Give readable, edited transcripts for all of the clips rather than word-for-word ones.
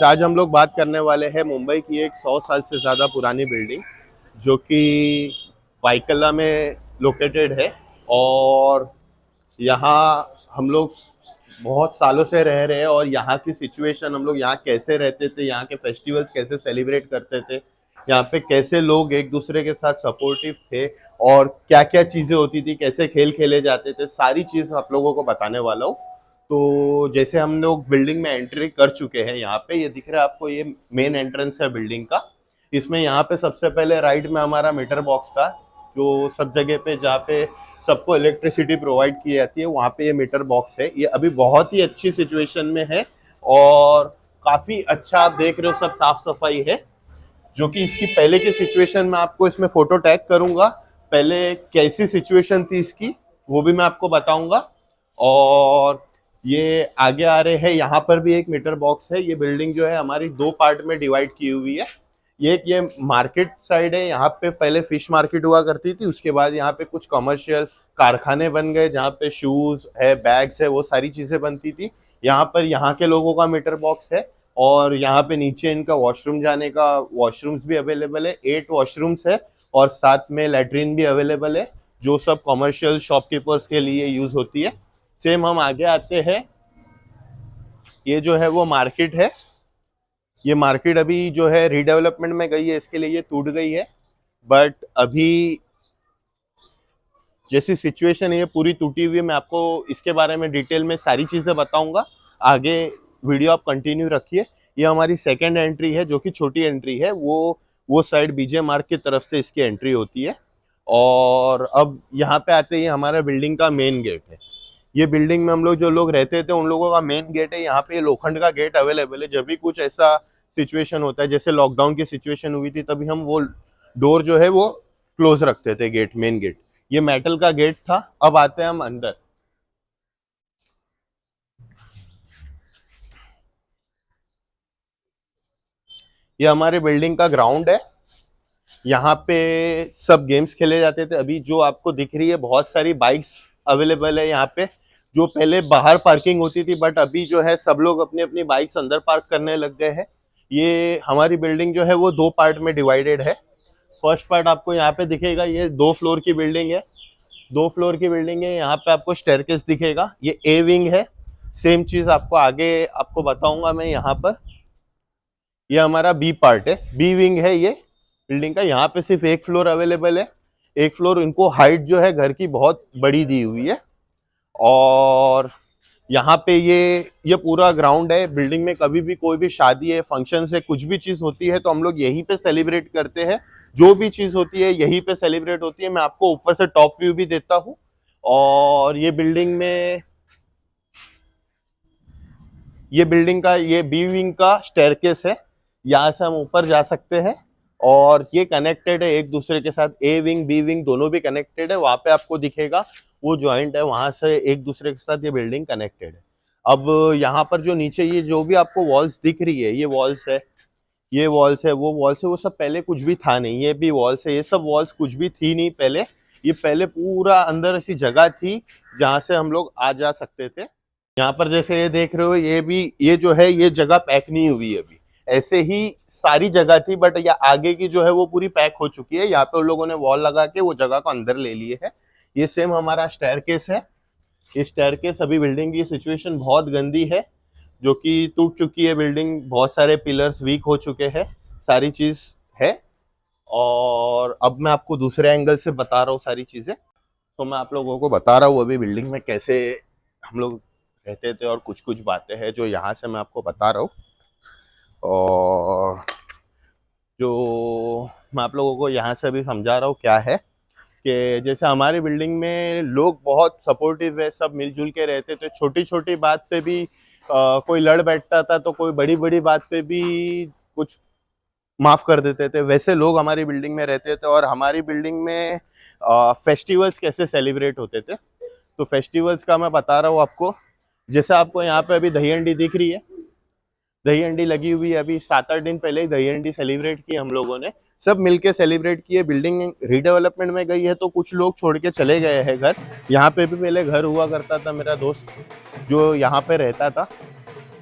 आज हम लोग बात करने वाले हैं मुंबई की एक 100 साल से ज़्यादा पुरानी बिल्डिंग जो कि वाईकल्ला में लोकेटेड है। और यहाँ हम लोग बहुत सालों से रह रहे हैं और यहाँ की सिचुएशन, हम लोग यहाँ कैसे रहते थे, यहाँ के फेस्टिवल्स कैसे सेलिब्रेट करते थे, यहाँ पे कैसे लोग एक दूसरे के साथ सपोर्टिव थे और क्या क्या चीज़ें होती थी, कैसे खेल खेले जाते थे, सारी चीज़ आप लोगों को बताने वाला हूँ। तो जैसे हम लोग बिल्डिंग में एंट्री कर चुके हैं, यहाँ पे ये दिख रहा है आपको, ये मेन एंट्रेंस है बिल्डिंग का। इसमें यहाँ पे सबसे पहले राइट में हमारा मीटर बॉक्स था, जो सब जगह पे जहाँ पे सबको इलेक्ट्रिसिटी प्रोवाइड की जाती है वहाँ पे ये मीटर बॉक्स है। ये अभी बहुत ही अच्छी सिचुएशन में है और काफ़ी अच्छा, आप देख रहे हो सब साफ सफाई है। जो कि इसकी पहले की सिचुएशन में आपको इसमें फोटो टैग करूंगा, पहले कैसी सिचुएशन थी इसकी वो भी मैं आपको बताऊंगा। और ये आगे आ रहे हैं, यहाँ पर भी एक मीटर बॉक्स है। ये बिल्डिंग जो है हमारी दो पार्ट में डिवाइड की हुई है। ये मार्केट साइड है, यहाँ पे पहले फिश मार्केट हुआ करती थी, उसके बाद यहाँ पे कुछ कमर्शियल कारखाने बन गए जहाँ पे शूज है, बैग्स है, वो सारी चीजें बनती थी। यहाँ पर यहाँ के लोगों का मीटर बॉक्स है और यहाँ पे नीचे इनका वॉशरूम जाने का, वॉशरूम्स भी अवेलेबल है, 8 वॉशरूम्स है और साथ में लैट्रिन भी अवेलेबल है जो सब कमर्शियल शॉपकीपर्स के लिए यूज होती है। सेम हम आगे आते हैं, ये जो है वो मार्केट है। ये मार्केट अभी जो है रीडेवलपमेंट में गई है, इसके लिए ये टूट गई है। बट अभी जैसी सिचुएशन है ये पूरी टूटी हुई है। मैं आपको इसके बारे में डिटेल में सारी चीज़ें बताऊंगा, आगे वीडियो आप कंटिन्यू रखिए। ये हमारी सेकंड एंट्री है जो कि छोटी एंट्री है, वो साइड बीजे मार्ग की तरफ से इसकी एंट्री होती है। और अब यहाँ पे आते ही हमारा बिल्डिंग का मेन गेट है। ये बिल्डिंग में हम लोग जो लोग रहते थे उन लोगों का मेन गेट है। यहाँ पे लोखंड का गेट अवेलेबल है, जब भी कुछ ऐसा सिचुएशन होता है जैसे लॉकडाउन की सिचुएशन हुई थी तभी हम वो डोर जो है वो क्लोज रखते थे, गेट, मेन गेट। ये मेटल का गेट था। अब आते हैं हम अंदर। ये हमारे बिल्डिंग का ग्राउंड है, यहाँ पे सब गेम्स खेले जाते थे। अभी जो आपको दिख रही है बहुत सारी बाइक्स अवेलेबल है यहाँ पे, जो पहले बाहर पार्किंग होती थी बट अभी जो है सब लोग अपनी अपनी बाइक्स अंदर पार्क करने लग गए हैं। ये हमारी बिल्डिंग जो है वो दो पार्ट में डिवाइडेड है। फर्स्ट पार्ट आपको यहाँ पे दिखेगा, ये 2 फ्लोर की बिल्डिंग है। 2 फ्लोर की बिल्डिंग है, यहाँ पे आपको स्टेयरकेस दिखेगा, ये ए विंग है। सेम चीज आपको आगे आपको बताऊंगा मैं यहाँ पर। ये हमारा बी पार्ट है, बी विंग है ये बिल्डिंग का। यहाँ पे सिर्फ एक फ्लोर अवेलेबल है, एक फ्लोर। इनको हाइट जो है घर की बहुत बड़ी दी हुई है। और यहाँ पे ये पूरा ग्राउंड है। बिल्डिंग में कभी भी कोई भी शादी है, फंक्शन है, कुछ भी चीज होती है तो हम लोग यहीं पे सेलिब्रेट करते हैं। जो भी चीज होती है यहीं पे सेलिब्रेट होती है। मैं आपको ऊपर से टॉप व्यू भी देता हूँ। और ये बिल्डिंग में, ये बिल्डिंग का ये बी विंग का स्टेयरकेस है, यहाँ से हम ऊपर जा सकते हैं। और ये कनेक्टेड है एक दूसरे के साथ, ए विंग बी विंग दोनों भी कनेक्टेड है। वहां पे आपको दिखेगा वो जॉइंट है, वहां से एक दूसरे के साथ ये बिल्डिंग कनेक्टेड है। अब यहाँ पर जो नीचे ये जो भी आपको वॉल्स दिख रही है, ये वॉल्स है, ये वॉल्स है, वो वॉल्स है, वो सब पहले कुछ भी था नहीं। ये भी वॉल्स है, ये सब वॉल्स कुछ भी थी नहीं पहले। ये पहले पूरा अंदर ऐसी जगह थी जहाँ से हम लोग आ जा सकते थे। यहाँ पर जैसे ये देख रहे हो, ये भी, ये जो है ये जगह पैक नहीं हुई है अभी। ऐसे ही सारी जगह थी बट ये आगे की जो है वो पूरी पैक हो चुकी है। यहाँ पे उन लोगों ने वॉल लगा के वो जगह को अंदर ले लिए है। ये सेम हमारा स्टेयरकेस है। ये स्टेयरकेस, अभी बिल्डिंग की सिचुएशन बहुत गंदी है, जो कि टूट चुकी है बिल्डिंग, बहुत सारे पिलर्स वीक हो चुके हैं, सारी चीज है। और अब मैं आपको दूसरे एंगल से बता रहा हूँ सारी चीजें। तो मैं आप लोगों को बता रहा हूँ अभी बिल्डिंग में कैसे हम लोग रहते थे और कुछ कुछ बातें हैं जो यहाँ से मैं आपको बता रहा हूँ। और जो मैं आप लोगों को यहाँ से अभी समझा रहा हूँ क्या है, कि जैसे हमारी बिल्डिंग में लोग बहुत सपोर्टिव है, सब मिलजुल के रहते थे। छोटी छोटी बात पे भी कोई लड़ बैठता था तो कोई बड़ी बड़ी बात पे भी कुछ माफ कर देते थे, वैसे लोग हमारी बिल्डिंग में रहते थे। और हमारी बिल्डिंग में फेस्टिवल्स कैसे सेलिब्रेट होते थे, तो फेस्टिवल्स का मैं बता रहा हूँ आपको। जैसे आपको यहाँ पे अभी दही हंडी दिख रही है, दही हंडी लगी हुई है। अभी 7-8 दिन पहले ही दही हंडी सेलिब्रेट की हम लोगों ने, सब मिलके सेलिब्रेट किए। बिल्डिंग रीडेवलपमेंट में गई है तो कुछ लोग छोड़ के चले गए हैं घर। यहाँ पे भी पहले घर हुआ करता था, मेरा दोस्त जो यहाँ पे रहता था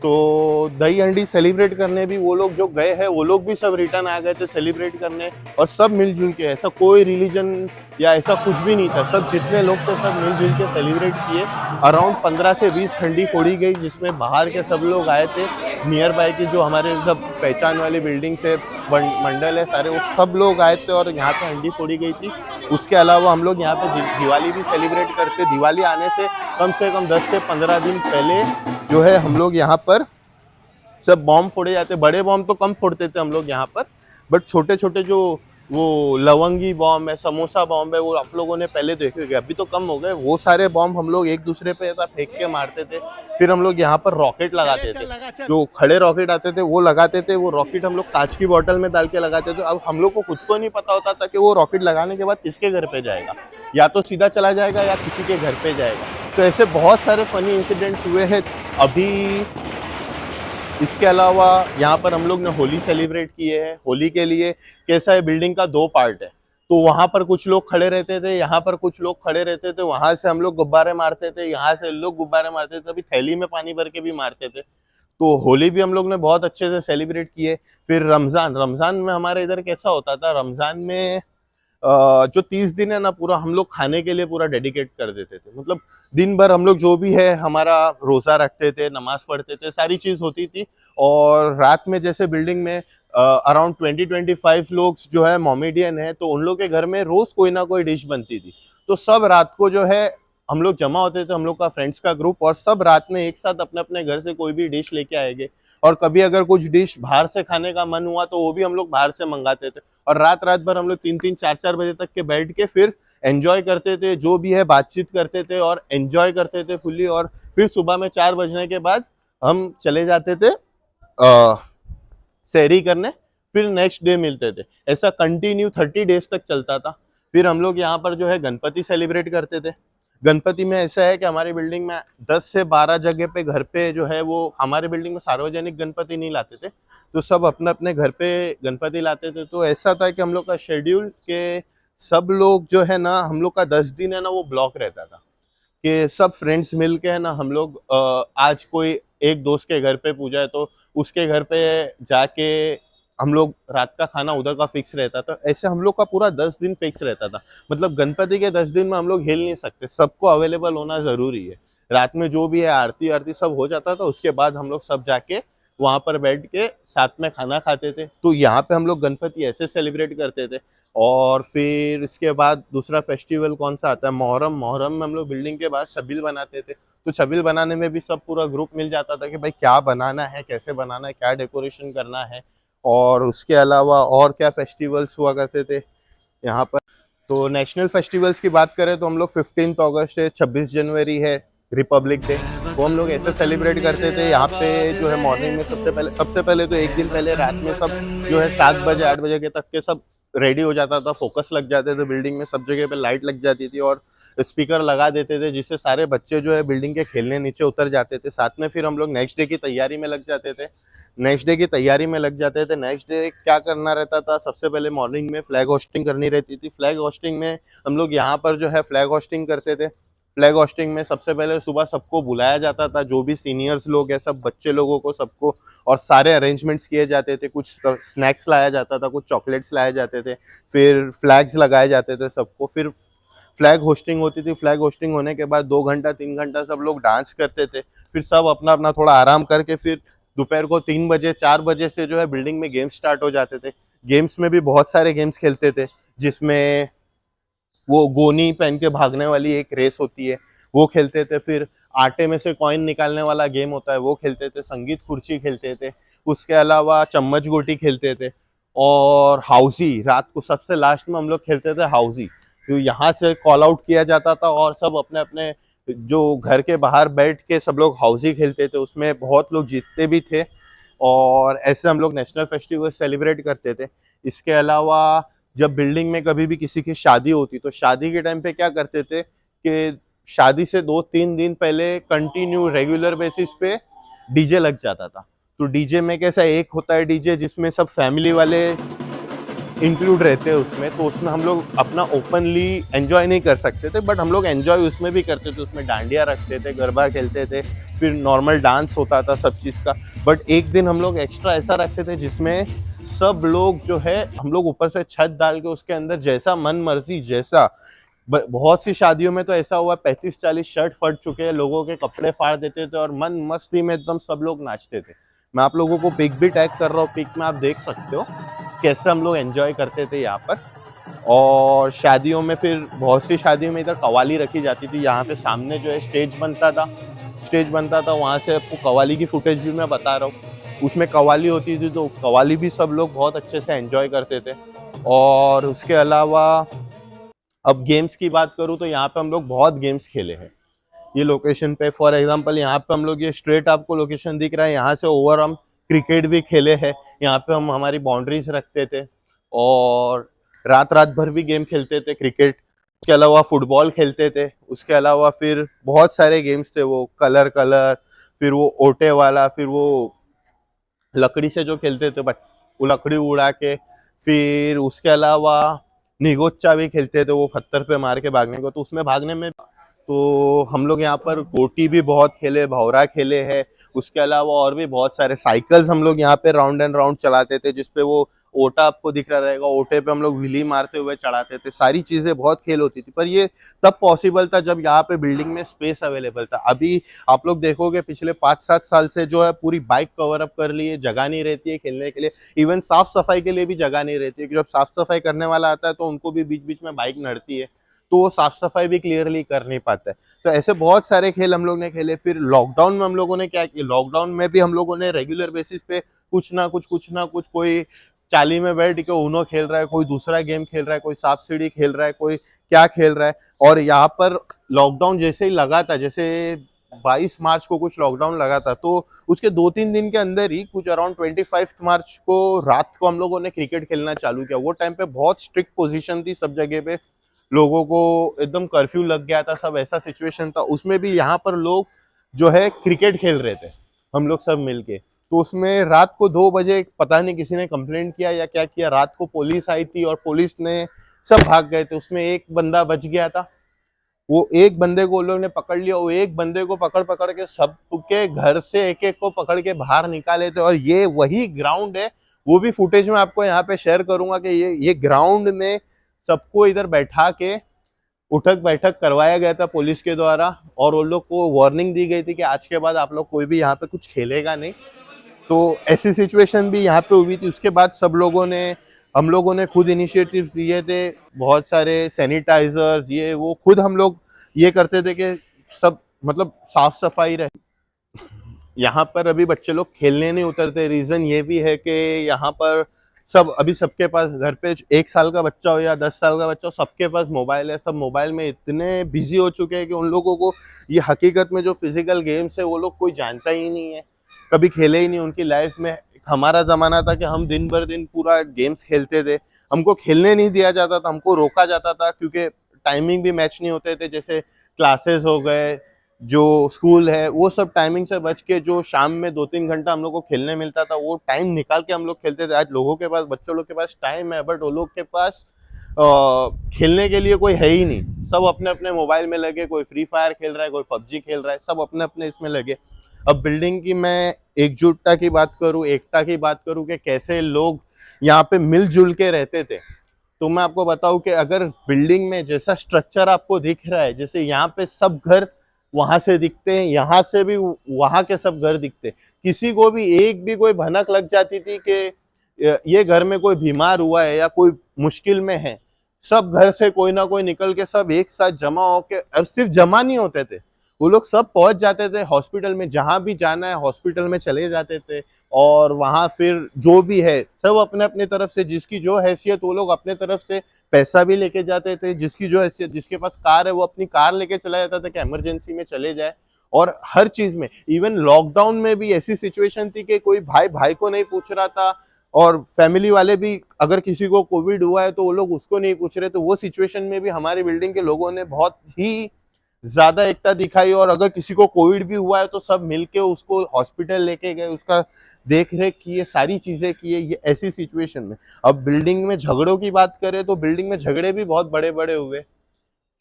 तो दही हंडी सेलिब्रेट करने भी वो लोग जो गए हैं वो लोग भी सब रिटर्न आ गए थे सेलिब्रेट करने, और सब मिलजुल के, ऐसा कोई रिलीजन या ऐसा कुछ भी नहीं था, सब जितने लोग थे सब मिलजुल के सेलिब्रेट किए। अराउंड 15 से 20 हंडी फोड़ी गई, जिसमें बाहर के सब लोग आए थे, नियर बाय की जो हमारे सब पहचान वाली बिल्डिंग से मंडल है सारे, वो सब लोग आए थे और यहाँ पे हंडी फोड़ी गई थी। उसके अलावा हम लोग यहाँ पे दिवाली भी सेलिब्रेट करते। दिवाली आने से कम 10 से 15 दिन पहले जो है हम लोग यहाँ पर सब बॉम्ब फोड़े जाते। बड़े बॉम्ब तो कम फोड़ते थे हम लोग यहाँ पर, बट छोटे छोटे जो वो लवंगी बॉम्ब है, समोसा बॉम्ब है, वो आप लोगों ने पहले देखे होंगे, अभी तो कम हो गए। वो सारे बॉम्ब हम लोग एक दूसरे पे ऐसा फेंक के मारते थे। फिर हम लोग यहाँ पर रॉकेट लगाते थे, जो खड़े रॉकेट आते थे वो लगाते थे। वो रॉकेट हम लोग कांच की बोतल में डाल के लगाते थे। अब हम लोग को खुद को नहीं पता होता था कि वो रॉकेट लगाने के बाद किसके घर पे जाएगा, या तो सीधा चला जाएगा या किसी के घर पे जाएगा। तो ऐसे बहुत सारे फनी इंसिडेंट्स हुए हैं अभी। इसके अलावा यहाँ पर हम लोग ने होली सेलिब्रेट किए हैं। होली के लिए कैसा है, बिल्डिंग का 2 पार्ट है, तो वहाँ पर कुछ लोग खड़े रहते थे, यहाँ पर कुछ लोग खड़े रहते थे। वहां से हम लोग गुब्बारे मारते थे, यहाँ से लोग गुब्बारे मारते थे, अभी थैली में पानी भर के भी मारते थे। तो होली भी हम लोग ने बहुत अच्छे से सेलिब्रेट किए। फिर रमजान, रमजान में हमारे इधर कैसा होता था, रमजान में जो 30 दिन है ना, पूरा हम लोग खाने के लिए पूरा डेडिकेट कर देते थे। मतलब दिन भर हम लोग जो भी है हमारा रोजा रखते थे, नमाज पढ़ते थे, सारी चीज होती थी। और रात में जैसे बिल्डिंग में अराउंड 20-25 लोग जो है मोमेडियन है, तो उन लोग के घर में रोज कोई ना कोई डिश बनती थी। तो सब रात को जो है हम लोग जमा होते थे, हम लोग का फ्रेंड्स का ग्रुप, और सब रात में एक साथ अपने अपने घर से कोई भी डिश लेके आएंगे। और कभी अगर कुछ डिश बाहर से खाने का मन हुआ तो वो भी हम लोग बाहर से मंगाते थे। और रात रात भर हम लोग 3-3 4-4 बजे तक के बैठ के फिर एंजॉय करते थे, जो भी है बातचीत करते थे और एंजॉय करते थे फुल्ली। और फिर सुबह में 4 बजने के बाद हम चले जाते थे सहरी करने, फिर नेक्स्ट डे मिलते थे। ऐसा कंटिन्यू 30 डेज तक चलता था। फिर हम लोग यहाँ पर जो है गणपति सेलिब्रेट करते थे। गणपति में ऐसा है कि हमारी बिल्डिंग में 10 से 12 जगह पे घर पे जो है वो, हमारे बिल्डिंग में सार्वजनिक गणपति नहीं लाते थे, तो सब अपने अपने घर पे गणपति लाते थे। तो ऐसा था कि हम लोग का शेड्यूल के सब लोग जो है ना, हम लोग का 10 दिन है ना वो ब्लॉक रहता था कि सब फ्रेंड्स मिल के है ना, हम लोग आज कोई एक दोस्त के घर पे पूजा है तो उसके घर पे जाके हम लोग रात का खाना उधर का फिक्स रहता था। ऐसे हम लोग का पूरा 10 दिन फिक्स रहता था। मतलब गणपति के 10 दिन में हम लोग हिल नहीं सकते, सबको अवेलेबल होना जरूरी है। रात में जो भी है आरती आरती सब हो जाता था, उसके बाद हम लोग सब जाके वहां पर बैठ के साथ में खाना खाते थे। तो यहाँ पे हम लोग गणपति ऐसे सेलिब्रेट करते थे। और फिर इसके बाद दूसरा फेस्टिवल कौन सा आता है, मोहर्रम। मोहर्रम में हम लोग बिल्डिंग के बाहर छबील बनाते थे। तो छबील बनाने में भी सब पूरा ग्रुप मिल जाता था कि भाई क्या बनाना है, कैसे बनाना है, क्या डेकोरेशन करना है। और उसके अलावा और क्या फेस्टिवल्स हुआ करते थे यहाँ पर। तो नेशनल फेस्टिवल्स की बात करें तो हम लोग 15 अगस्त है, 26 जनवरी है, रिपब्लिक डे, वो हम लोग ऐसे सेलिब्रेट करते थे। यहाँ पे जो है मॉर्निंग में सबसे पहले तो एक दिन पहले रात में सब जो है 7 बजे 8 बजे के तक के सब रेडी हो जाता था, फोकस लग जाते थे बिल्डिंग में, सब जगह पे लाइट लग जाती थी और स्पीकर लगा देते थे, जिससे सारे बच्चे जो है बिल्डिंग के खेलने नीचे उतर जाते थे। साथ में फिर हम लोग नेक्स्ट डे की तैयारी में लग जाते थे। नेक्स्ट डे क्या करना रहता था, सबसे पहले मॉर्निंग में फ्लैग होस्टिंग करनी रहती थी। फ्लैग होस्टिंग में हम लोग यहाँ पर जो है फ्लैग होस्टिंग करते थे। फ्लैग होस्टिंग में सबसे पहले सुबह सबको बुलाया जाता था, जो भी सीनियर्स लोग हैं, सब बच्चे लोगों को सबको, और सारे अरेंजमेंट्स किए जाते थे। कुछ स्नैक्स लाया जाता था, कुछ चॉकलेट्स लाए जाते थे, फिर फ्लैग्स लगाए जाते थे सबको। फिर फ्लैग होस्टिंग होती थी। फ्लैग होस्टिंग होने के बाद 2 घंटा 3 घंटा सब लोग डांस करते थे। फिर सब अपना अपना थोड़ा आराम करके फिर दोपहर को 3 बजे 4 बजे से जो है बिल्डिंग में गेम्स स्टार्ट हो जाते थे। गेम्स में भी बहुत सारे गेम्स खेलते थे, जिसमें वो गोनी पहन के भागने वाली एक रेस होती है, वो खेलते थे। फिर आटे में से कॉइन निकालने वाला गेम होता है, वो खेलते थे। संगीत कुर्सी खेलते थे। उसके अलावा चम्मच गोटी खेलते थे। और हाउसी, रात को सबसे लास्ट में हम लोग खेलते थे हाउसी। तो यहाँ से कॉल आउट किया जाता था और सब अपने अपने जो घर के बाहर बैठ के सब लोग हाउसी खेलते थे। उसमें बहुत लोग जीतते भी थे। और ऐसे हम लोग नेशनल फेस्टिवल सेलिब्रेट करते थे। इसके अलावा जब बिल्डिंग में कभी भी किसी की शादी होती, तो शादी के टाइम पे क्या करते थे कि शादी से 2-3 दिन पहले कंटिन्यू रेगुलर बेसिस पे डीजे लग जाता था। तो डीजे में कैसा, एक होता है डीजे जिसमें सब फैमिली वाले इंक्लूड रहते हैं उसमें, तो उसमें हम लोग अपना ओपनली एंजॉय नहीं कर सकते थे, बट हम लोग एंजॉय उसमें भी करते थे। उसमें डांडिया रखते थे, गरबा खेलते थे, फिर नॉर्मल डांस होता था सब चीज़ का। बट एक दिन हम लोग एक्स्ट्रा ऐसा रखते थे जिसमें सब लोग जो है, हम लोग ऊपर से छत डाल के उसके अंदर जैसा मन मर्जी, जैसा बहुत सी शादियों में तो ऐसा हुआ 35-40 शर्ट फट चुके हैं, लोगों के कपड़े फाड़ देते थे और मन मस्ती में एकदम सब लोग नाचते थे। मैं आप लोगों को पिक भी टैग कर रहा हूँ, पिक में आप देख सकते हो कैसे हम लोग एंजॉय करते थे यहाँ पर। और शादियों में फिर बहुत सी शादियों में इधर कवाली रखी जाती थी, यहाँ पे सामने जो है स्टेज बनता था, वहाँ से आपको कवाली की फुटेज भी मैं बता रहा हूँ। उसमें कवाली होती थी, तो कवाली भी सब लोग बहुत अच्छे से एंजॉय करते थे। और उसके अलावा अब गेम्स की बात करूँ तो यहाँ पे हम लोग बहुत गेम्स खेले हैं ये लोकेशन पे। फॉर एग्जांपल यहाँ पे हम लोग, ये स्ट्रेट आपको लोकेशन दिख रहा है, यहाँ से ओवर हम क्रिकेट भी खेले हैं। यहाँ पे हम हमारी बाउंड्रीज रखते थे और रात रात भर भी गेम खेलते थे क्रिकेट। उसके अलावा फुटबॉल खेलते थे। उसके अलावा फिर बहुत सारे गेम्स थे, वो कलर कलर, फिर वो ओटे वाला, फिर वो लकड़ी से जो खेलते थे वो लकड़ी उड़ा के, फिर उसके अलावा निगोच्चा भी खेलते थे, वो पत्थर पे मार के भागने को। तो उसमें भागने में तो हम लोग यहाँ पर गोटी भी बहुत खेले, भौरा खेले हैं। उसके अलावा और भी बहुत सारे साइकिल्स हम लोग यहाँ पे राउंड एंड राउंड चलाते थे, जिसपे वो ओटा आपको दिख रहा रहेगा, ओटे पे हम लोग व्हीली मारते हुए चढ़ाते थे। सारी चीजें बहुत खेल होती थी, पर ये तब पॉसिबल था जब यहाँ पे बिल्डिंग में स्पेस अवेलेबल था। अभी आप लोग देखोगे पिछले 5-7 साल से जो है पूरी बाइक कवर अप कर ली है, जगह नहीं रहती है खेलने के लिए। इवन साफ सफाई के लिए भी जगह नहीं रहती है, कि जब साफ सफाई करने वाला आता है तो उनको भी बीच बीच में बाइक नड़ती है, तो वो साफ सफाई भी क्लियरली कर नहीं पाता है। तो ऐसे बहुत सारे खेल हम लोग ने खेले। फिर लॉकडाउन में हम लोगों ने क्या किया, लॉकडाउन में भी हम लोगों ने रेगुलर बेसिस पे कुछ ना कुछ कोई चाली में बैठ के ऊनो खेल रहा है, कोई दूसरा गेम खेल रहा है, कोई सांप सीढ़ी खेल रहा है, कोई क्या खेल रहा है। और यहाँ पर लॉकडाउन जैसे ही लगा था, जैसे 22 मार्च को कुछ लॉकडाउन लगा था, तो उसके 2-3 दिन के अंदर ही कुछ अराउंड 25 मार्च को रात को हम लोगों ने क्रिकेट खेलना चालू किया। वो टाइम पे बहुत स्ट्रिक्ट पोजीशन थी सब जगह पे, लोगों को एकदम कर्फ्यू लग गया था, सब ऐसा सिचुएशन था। उसमें भी यहाँ पर लोग जो है क्रिकेट खेल रहे थे, हम लोग सब मिलके। तो उसमें रात को 2 बजे पता नहीं किसी ने कंप्लेंट किया या क्या किया, रात को पुलिस आई थी और पुलिस ने सब भाग गए थे। उसमें एक बंदा बच गया था, वो एक बंदे को उन लोगों ने पकड़ लिया। वो एक बंदे को पकड़ पकड़ के सबके घर से एक एक को पकड़ के बाहर निकाले थे। और ये वही ग्राउंड है, वो भी फुटेज में आपको यहाँ पे शेयर करूंगा कि ये ग्राउंड में सबको इधर बैठा के उठक बैठक करवाया गया था पुलिस के द्वारा, और उन लोग को वार्निंग दी गई थी कि आज के बाद आप लोग कोई भी यहाँ पे कुछ खेलेगा नहीं। तो ऐसी सिचुएशन भी यहाँ पे हुई थी। उसके बाद सब लोगों ने, हम लोगों ने खुद इनिशिएटिव लिए थे, बहुत सारे सैनिटाइजर्स ये वो खुद हम लोग ये करते थे कि सब मतलब साफ सफाई रहे। यहाँ पर अभी बच्चे लोग खेलने नहीं उतरते, रीजन ये भी है कि यहाँ पर सब अभी सबके पास घर पे 1 साल का बच्चा हो या 10 साल का बच्चा हो, सबके पास मोबाइल है। सब मोबाइल में इतने बिजी हो चुके हैं कि उन लोगों को ये हकीकत में जो फिजिकल गेम्स है वो लोग कोई जानता ही नहीं है, कभी खेले ही नहीं उनकी लाइफ में। हमारा जमाना था कि हम दिन भर दिन पूरा गेम्स खेलते थे, हमको खेलने नहीं दिया जाता था, हमको रोका जाता था, क्योंकि टाइमिंग भी मैच नहीं होते थे। जैसे क्लासेस हो गए, जो स्कूल है, वो सब टाइमिंग से बच के जो शाम में 2-3 घंटा हम लोग को खेलने मिलता था, वो टाइम निकाल के हम लोग खेलते थे। आज लोगों के पास, बच्चों लोग के पास टाइम है, बट वो लोग के पास खेलने के लिए कोई है ही नहीं। सब अपने अपने मोबाइल में लगे, कोई फ्री फायर खेल रहा है, कोई पबजी खेल रहा है, सब अपने अपने इसमें लगे। अब बिल्डिंग की मैं एकजुटता की बात करूं, एकता की बात करूं कि कैसे लोग यहाँ पे मिलजुल के रहते थे, तो मैं आपको बताऊं कि अगर बिल्डिंग में जैसा स्ट्रक्चर आपको दिख रहा है, जैसे यहाँ पे सब घर वहां से दिखते हैं, यहाँ से भी वहां के सब घर दिखते हैं। किसी को भी एक भी कोई भनक लग जाती थी कि ये घर में कोई बीमार हुआ है या कोई मुश्किल में है, सब घर से कोई ना कोई निकल के सब एक साथ जमा होके, और सिर्फ जमा नहीं होते थे, वो लोग सब पहुंच जाते थे हॉस्पिटल में, जहां भी जाना है हॉस्पिटल में चले जाते थे। और वहां फिर जो भी है सब अपने अपने तरफ से, जिसकी जो हैसियत वो लोग अपने तरफ से पैसा भी लेके जाते थे, जिसकी जो हैसियत, जिसके पास कार है वो अपनी कार लेके चला जाता था कि इमरजेंसी में चले जाए। और हर चीज में, इवन लॉकडाउन में भी ऐसी सिचुएशन थी कि कोई भाई भाई को नहीं पूछ रहा था, और फैमिली वाले भी अगर किसी को कोविड हुआ है तो वो लोग उसको नहीं पूछ रहे। तो वो सिचुएशन में भी हमारी बिल्डिंग के लोगों ने बहुत ही ज्यादा एकता दिखाई, और अगर किसी को कोविड भी हुआ है तो सब मिलके उसको हॉस्पिटल लेके गए, उसका देख रेख किए, सारी चीजें किए। ये ऐसी सिचुएशन में अब बिल्डिंग में झगड़ों की बात करें तो बिल्डिंग में झगड़े भी बहुत बड़े बड़े हुए,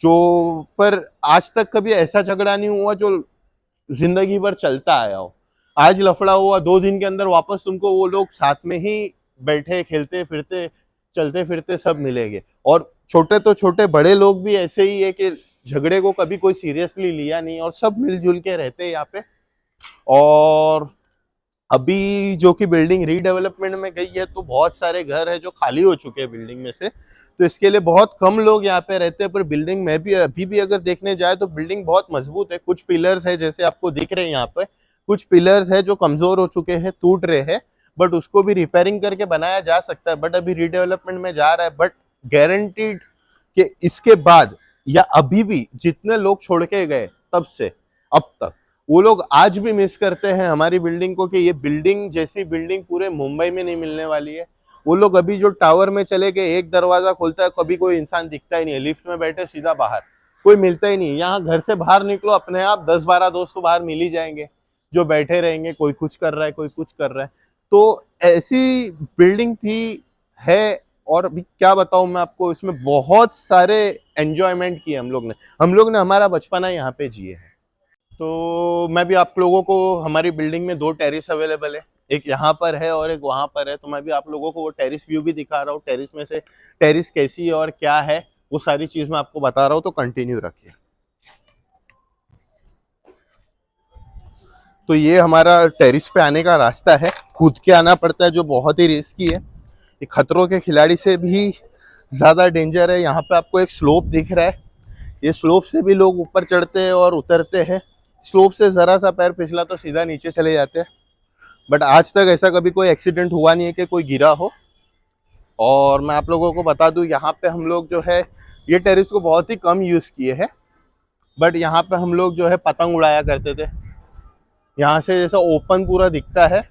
जो पर आज तक कभी ऐसा झगड़ा नहीं हुआ जो जिंदगी भर चलता आया हो। आज लफड़ा हुआ, 2 दिन के अंदर वापस तुमको वो लोग साथ में ही बैठे, खेलते फिरते, चलते फिरते सब मिलेंगे। और छोटे तो छोटे, बड़े लोग भी ऐसे ही है कि झगड़े को कभी कोई सीरियसली लिया नहीं, और सब मिलजुल के रहते हैं यहाँ पे। और अभी जो कि बिल्डिंग रीडेवलपमेंट में गई है, तो बहुत सारे घर है जो खाली हो चुके हैं बिल्डिंग में से, तो इसके लिए बहुत कम लोग यहाँ पे रहते हैं। पर बिल्डिंग में भी अभी भी अगर देखने जाए तो बिल्डिंग बहुत मजबूत है। कुछ पिलर्स है जैसे आपको दिख रहे हैं यहाँ पे, कुछ पिलर्स है जो कमजोर हो चुके हैं, टूट रहे हैं, बट उसको भी रिपेयरिंग करके बनाया जा सकता है। बट अभी रीडेवलपमेंट में जा रहा है। बट गारंटीड कि इसके बाद या अभी भी जितने लोग छोड़ के गए तब से अब तक, वो लोग आज भी मिस करते हैं हमारी बिल्डिंग को, कि ये बिल्डिंग जैसी बिल्डिंग पूरे मुंबई में नहीं मिलने वाली है। वो लोग अभी जो टावर में चले गए, एक दरवाजा खोलता है, कभी कोई इंसान दिखता ही नहीं है, लिफ्ट में बैठे सीधा बाहर, कोई मिलता ही नहीं। यहाँ घर से बाहर निकलो, अपने आप 10-12 दोस्त तो बाहर मिल ही जाएंगे, जो बैठे रहेंगे, कोई कुछ कर रहा है, कोई कुछ कर रहा है। तो ऐसी बिल्डिंग थी, है। और अभी क्या बताऊं मैं आपको, इसमें बहुत सारे एंजॉयमेंट किए हम लोग ने हमारा बचपना यहाँ पे जिए है। तो मैं भी आप लोगों को, हमारी बिल्डिंग में 2 टेरिस अवेलेबल है, एक यहाँ पर है और एक वहाँ पर है, तो मैं भी आप लोगों को वो टेरिस व्यू भी दिखा रहा हूँ। टेरिस में से टेरिस कैसी है और क्या है, वो सारी चीज मैं आपको बता रहा हूँ, तो कंटिन्यू रखिए। तो ये हमारा टेरिस पे आने का रास्ता है, कूद के आना पड़ता है, जो बहुत ही रिस्की है। ये खतरों के खिलाड़ी से भी ज्यादा डेंजर है। यहाँ पे आपको एक स्लोप दिख रहा है, ये स्लोप से भी लोग ऊपर चढ़ते हैं और उतरते हैं। स्लोप से जरा सा पैर फिसला तो सीधा नीचे चले जाते हैं। बट आज तक ऐसा कभी कोई एक्सीडेंट हुआ नहीं है कि कोई गिरा हो। और मैं आप लोगों को बता दूं, यहाँ पे हम लोग जो है ये टेरिस को बहुत ही कम यूज किए हैं। बट यहाँ पे हम लोग जो है पतंग उड़ाया करते थे। यहाँ से जैसा ओपन पूरा दिखता है,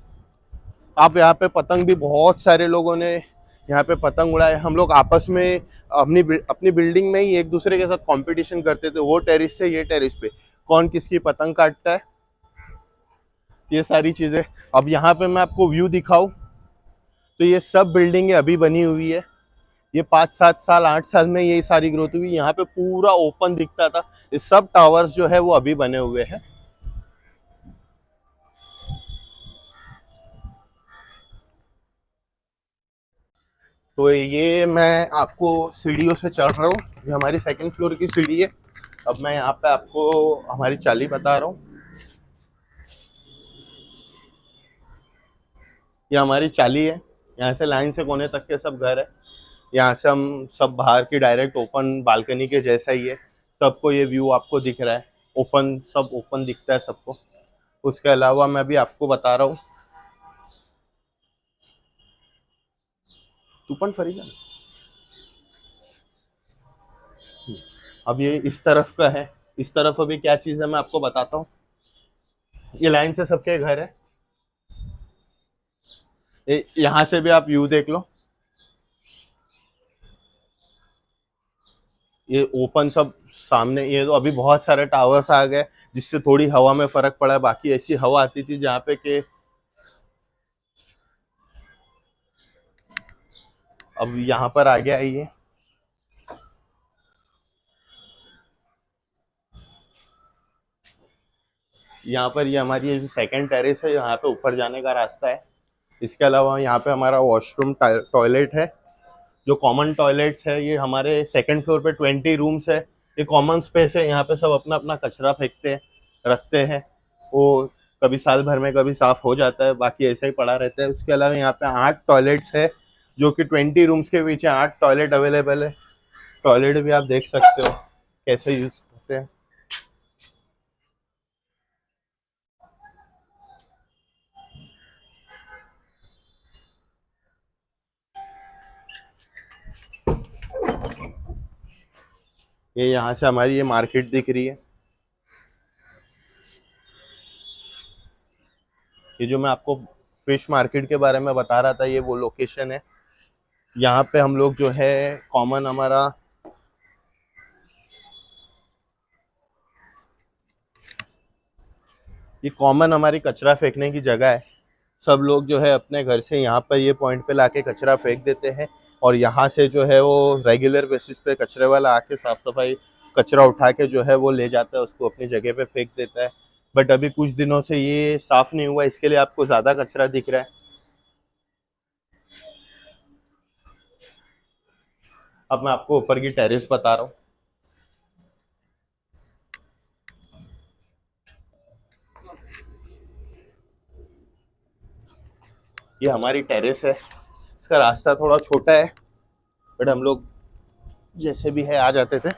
आप यहाँ पे पतंग भी बहुत सारे लोगों ने यहाँ पे पतंग उड़ाए। हम लोग आपस में अपनी बिल्डिंग में ही एक दूसरे के साथ कंपटीशन करते थे, वो टेरिस से ये टेरिस पे कौन किसकी पतंग काटता है, ये सारी चीजें। अब यहाँ पे मैं आपको व्यू दिखाऊं, तो ये सब बिल्डिंगें अभी बनी हुई है। ये 5-7 साल 8 साल में ये सारी ग्रोथ हुई। यहाँ पे पूरा ओपन दिखता था, ये सब टावर्स जो है वो अभी बने हुए हैं। तो ये मैं आपको सीढ़ियों से चढ़ रहा हूँ, ये हमारी सेकंड फ्लोर की सीढ़ी है। अब मैं यहाँ पे आपको हमारी चाली बता रहा हूँ। ये हमारी चाली है, यहाँ से लाइन से कोने तक के सब घर है। यहाँ से हम सब बाहर की डायरेक्ट ओपन बालकनी के जैसा ही है, सबको ये व्यू आपको दिख रहा है, ओपन, सब ओपन दिखता है सबको। उसके अलावा मैं भी आपको बता रहा हूँ, तूपन फरीदा। अब ये इस तरफ का है, इस तरफ अभी क्या चीज़ है मैं आपको बताता हूँ। ये लाइन से सबके घर है, यहाँ से भी आप व्यू देख लो। ये ओपन सब सामने, ये तो अभी बहुत सारे टावर्स आ गए जिससे थोड़ी हवा में फर्क पड़ा है। बाकी ऐसी हवा आती थी जहाँ पे कि अब यहाँ पर आ गया है ये। यहाँ पर ये हमारी ये जो सेकंड टेरेस है, यहाँ पे ऊपर जाने का रास्ता है। इसके अलावा यहाँ पे हमारा वॉशरूम टॉयलेट है, जो कॉमन टॉयलेट्स है। ये हमारे सेकंड फ्लोर पे 20 रूम्स है, ये कॉमन स्पेस है। यहाँ पे सब अपना अपना कचरा फेंकते हैं, रखते हैं। वो कभी साल भर में कभी साफ हो जाता है, बाकी ऐसे ही पड़ा रहता है। उसके अलावा यहाँ पे 8 टॉयलेट्स है, जो कि 20 रूम्स के पीछे 8 टॉयलेट अवेलेबल है। टॉयलेट भी आप देख सकते हो कैसे यूज करते हैं। ये यहाँ से हमारी ये मार्केट दिख रही है। ये जो मैं आपको फिश मार्केट के बारे में बता रहा था, ये वो लोकेशन है। यहाँ पे हम लोग जो है कॉमन हमारा ये कॉमन हमारी कचरा फेंकने की जगह है। सब लोग जो है अपने घर से यहाँ पर ये पॉइंट पे लाके कचरा फेंक देते हैं और यहाँ से जो है वो रेगुलर बेसिस पे कचरे वाला आके साफ सफाई कचरा उठा के जो है वो ले जाता है, उसको अपनी जगह पे फेंक देता है। बट अभी कुछ दिनों से ये साफ नहीं हुआ, इसके लिए आपको ज़्यादा कचरा दिख रहा है। अब मैं आपको ऊपर की टेरेस बता रहा हूँ। ये हमारी टेरेस है। इसका रास्ता थोड़ा छोटा है बट हम लोग जैसे भी है आ जाते थे।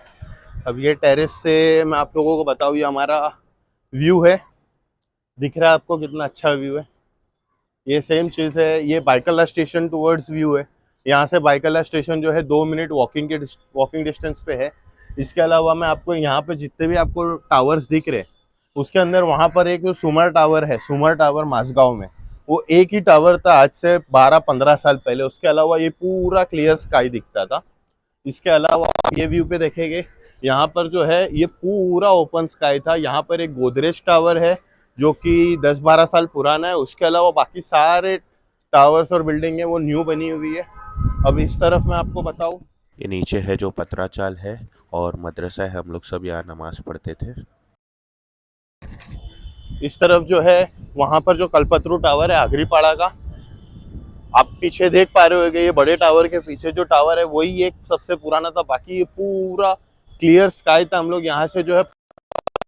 अब ये टेरेस से मैं आप लोगों को बताऊँ, ये हमारा व्यू है। दिख रहा है आपको कितना अच्छा व्यू है? ये सेम चीज़ है, ये बाइकला स्टेशन टूवर्ड्स व्यू है। यहाँ से बाइकला स्टेशन जो है 2 मिनट वॉकिंग डिस्टेंस पे है। इसके अलावा मैं आपको यहाँ पे जितने भी आपको टावर्स दिख रहे हैं उसके अंदर वहाँ पर एक सुमर टावर है, सुमर टावर मासगांव में। वो एक ही टावर था आज से 12-15 साल पहले। उसके अलावा ये पूरा क्लियर स्काई दिखता था। इसके अलावा आप ये व्यू पे देखेंगे, यहाँ पर जो है ये पूरा ओपन स्काई था। यहाँ पर एक गोदरेज टावर है जो कि 10-12 साल पुराना है। उसके अलावा बाकी सारे टावर्स और बिल्डिंग है वो न्यू बनी हुई है। अब इस तरफ मैं आपको बताऊं, ये नीचे है जो पतराचाल है और मदरसा है, हम लोग सब यहाँ नमाज पढ़ते थे। इस तरफ जो है वहाँ पर जो कल्पतरू टावर है आगरीपाड़ा का, आप पीछे देख पा रहे होगे, ये बड़े टावर के पीछे जो टावर है वही एक सबसे पुराना था। बाकी ये पूरा क्लियर स्काई था। हम लोग यहाँ से जो है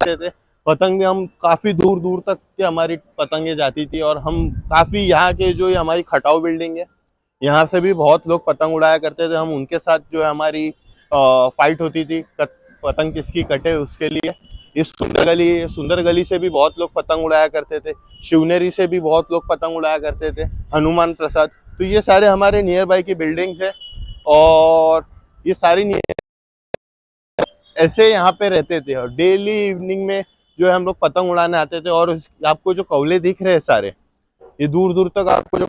थे, पतंग भी हम काफ़ी दूर दूर तक के हमारी पतंगे जाती थी। और हम काफ़ी यहाँ के जो ये हमारी खटाऊ बिल्डिंग है यहाँ से भी बहुत लोग पतंग उड़ाया करते थे। हम उनके साथ जो है हमारी फाइट होती थी पतंग किसकी कटे उसके लिए। इस सुंदर गली से भी बहुत लोग पतंग उड़ाया करते थे। शिवनेरी से भी बहुत लोग पतंग उड़ाया करते थे, हनुमान प्रसाद। तो ये सारे हमारे नियर बाई की बिल्डिंग्स है और ये सारी ऐसे यहाँ पे रहते थे। और डेली इवनिंग में जो है हम लोग पतंग उड़ाने आते थे। और आपको जो कौले दिख रहे हैं सारे, ये दूर दूर तक आपको जो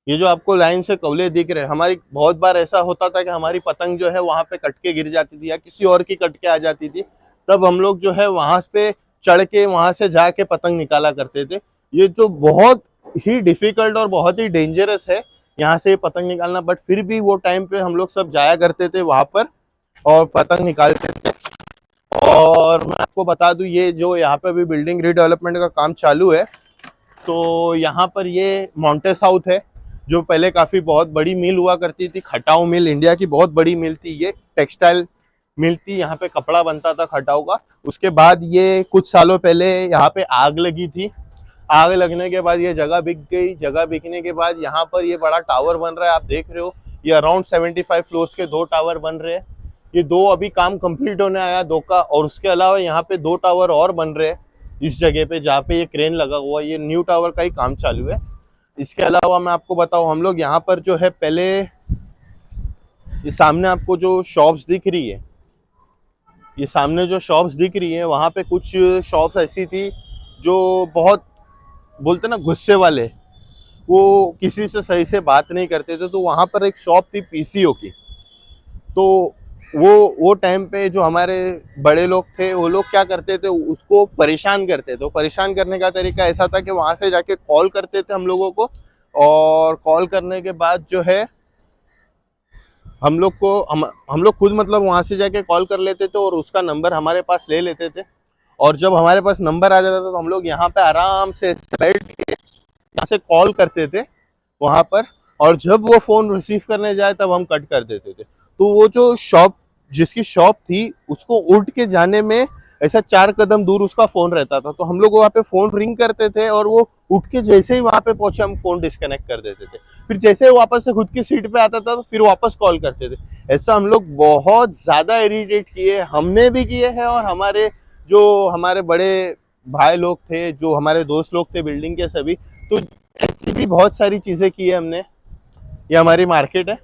ये जो आपको लाइन से कौले दिख रहे हैं, हमारी बहुत बार ऐसा होता था कि हमारी पतंग जो है वहां पे कट के गिर जाती थी या किसी और की कट के आ जाती थी। तब हम लोग जो है वहां पे चढ़ के वहां से जाके पतंग निकाला करते थे। ये जो बहुत ही डिफिकल्ट और बहुत ही डेंजरस है यहाँ से पतंग निकालना, बट फिर भी वो टाइम पे हम लोग सब जाया करते थे वहां पर और पतंग निकालते थे। और मैं आपको बता दूं, ये जो यहाँ पे अभी बिल्डिंग रीडेवलपमेंट का काम चालू है, तो यहाँ पर ये माउंटे साउथ है जो पहले काफ़ी बहुत बड़ी मिल हुआ करती थी। खटाऊ मिल इंडिया की बहुत बड़ी मिल थी, ये टेक्सटाइल मिल थी। यहाँ पे कपड़ा बनता था खटाऊ का। उसके बाद ये कुछ सालों पहले यहाँ पे आग लगी थी। आग लगने के बाद ये जगह बिक गई। जगह बिकने के बाद यहाँ पर ये बड़ा टावर बन रहा है, आप देख रहे हो। ये अराउंड 75 फ्लोर्स के 2 टावर बन रहे हैं। ये 2 अभी काम कंप्लीट होने आया 2 का। और उसके अलावा यहाँ पे 2 टावर और बन रहे हैं इस जगह पे जहाँ पे ये क्रेन लगा हुआ है। ये न्यू टावर का ही काम चालू है। इसके अलावा मैं आपको बताऊं, हम लोग यहाँ पर जो है पहले, ये सामने आपको जो शॉप्स दिख रही है, ये सामने जो शॉप्स दिख रही है वहाँ पे कुछ शॉप्स ऐसी थी जो बहुत बोलते ना गुस्से वाले, वो किसी से सही से बात नहीं करते थे। तो वहाँ पर एक शॉप थी पीसीओ की। तो वो टाइम पे जो हमारे बड़े लोग थे वो लोग क्या करते थे, उसको परेशान करते थे। परेशान करने का तरीका ऐसा था कि वहाँ से जाके कॉल करते थे हम लोगों को। और कॉल करने के बाद जो है हम लोग खुद मतलब वहाँ से जाके कॉल कर लेते थे और उसका नंबर हमारे पास ले लेते थे। और जब हमारे पास नंबर आ जाता था तो हम लोग यहाँ पे आराम से बैठ के यहाँ से कॉल करते थे वहाँ पर। और जब वो फ़ोन रिसीव करने जाए तब हम कट कर देते थे। तो वो जो शॉप, जिसकी शॉप थी, उसको उठ के जाने में ऐसा 4 कदम दूर उसका फ़ोन रहता था। तो हम लोग वहाँ पे फ़ोन रिंग करते थे और वो उठ के जैसे ही वहाँ पे पहुंचे हम फ़ोन डिस्कनेक्ट कर देते थे। फिर जैसे ही वापस से खुद की सीट पे आता था तो फिर वापस कॉल करते थे। ऐसा हम लोग बहुत ज़्यादा इरिटेट किए, हमने भी किए हैं। और हमारे जो हमारे बड़े भाई लोग थे, जो हमारे दोस्त लोग थे बिल्डिंग के सभी, तो ऐसी भी बहुत सारी चीज़ें की है हमने। ये हमारी मार्केट है।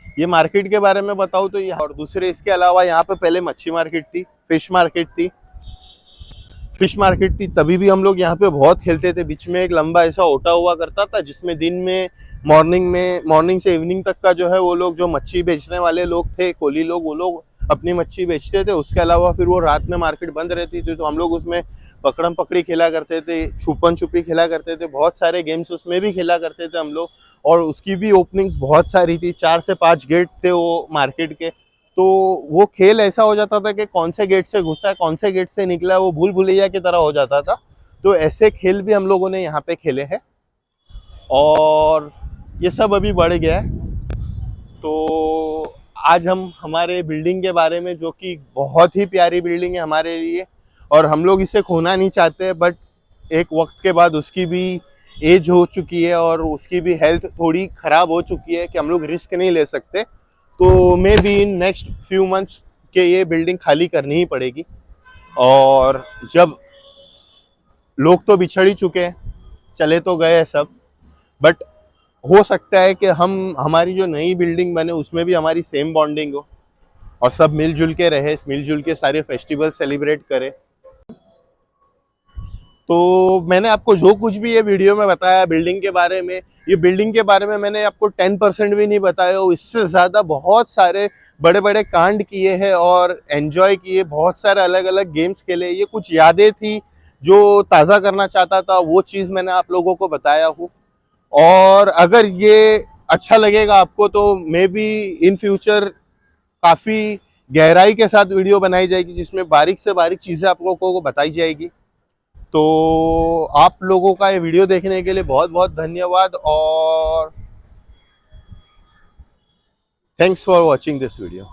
ये मार्केट के बारे में बताऊँ तो ये, और दूसरे इसके अलावा यहाँ पे पहले मच्छी मार्केट थी, फिश मार्केट थी। फिश मार्केट थी तभी भी हम लोग यहाँ पे बहुत खेलते थे। बीच में एक लंबा ऐसा ओटा हुआ करता था जिसमें दिन में मॉर्निंग से इवनिंग तक का जो है वो लोग जो मच्छी बेचने वाले लोग थे, कोली लोग, वो लोग अपनी मच्छी बेचते थे। उसके अलावा फिर वो रात में मार्केट बंद रहती थी तो हम लोग उसमें पकड़म पकड़ी खेला करते थे, छुपन छुपी खेला करते थे, बहुत सारे गेम्स उसमें भी खेला करते थे हम लोग। और उसकी भी ओपनिंग्स बहुत सारी थी, 4 से 5 गेट थे वो मार्केट के। तो वो खेल ऐसा हो जाता था कि कौन से गेट से घुसा, कौन से गेट से निकला, वो भूल भुलैया की तरह हो जाता था। तो ऐसे खेल भी हम लोगों ने यहाँ पे खेले हैं और ये सब अभी बढ़ गया है। तो आज हम हमारे बिल्डिंग के बारे में, जो कि बहुत ही प्यारी बिल्डिंग है हमारे लिए और हम लोग इसे खोना नहीं चाहते, बट एक वक्त के बाद उसकी भी एज हो चुकी है और उसकी भी हेल्थ थोड़ी ख़राब हो चुकी है कि हम लोग रिस्क नहीं ले सकते। तो may be in next few months के ये बिल्डिंग खाली करनी ही पड़ेगी। और जब लोग तो बिछड़ ही चुके हैं, चले तो गए हैं सब, बट हो सकता है कि हमारी जो नई बिल्डिंग बने उसमें भी हमारी सेम बॉन्डिंग हो और सब मिलजुल के रहे, मिलजुल के सारे फेस्टिवल सेलिब्रेट करें। तो मैंने आपको जो कुछ भी ये वीडियो में बताया बिल्डिंग के बारे में, ये बिल्डिंग के बारे में मैंने आपको 10% भी नहीं बताया हो। इससे ज़्यादा बहुत सारे बड़े बड़े कांड किए हैं और एंजॉय किए, बहुत सारे अलग अलग गेम्स खेले। ये कुछ यादें थी जो ताज़ा करना चाहता था, वो चीज़ मैंने आप लोगों को बताया हूँ। और अगर ये अच्छा लगेगा आपको तो मे बी इन फ्यूचर काफ़ी गहराई के साथ वीडियो बनाई जाएगी जिसमें बारीक से बारीक चीज़ें आप लोगों को बताई जाएगी। तो आप लोगों का ये वीडियो देखने के लिए बहुत बहुत धन्यवाद और thanks for watching this video.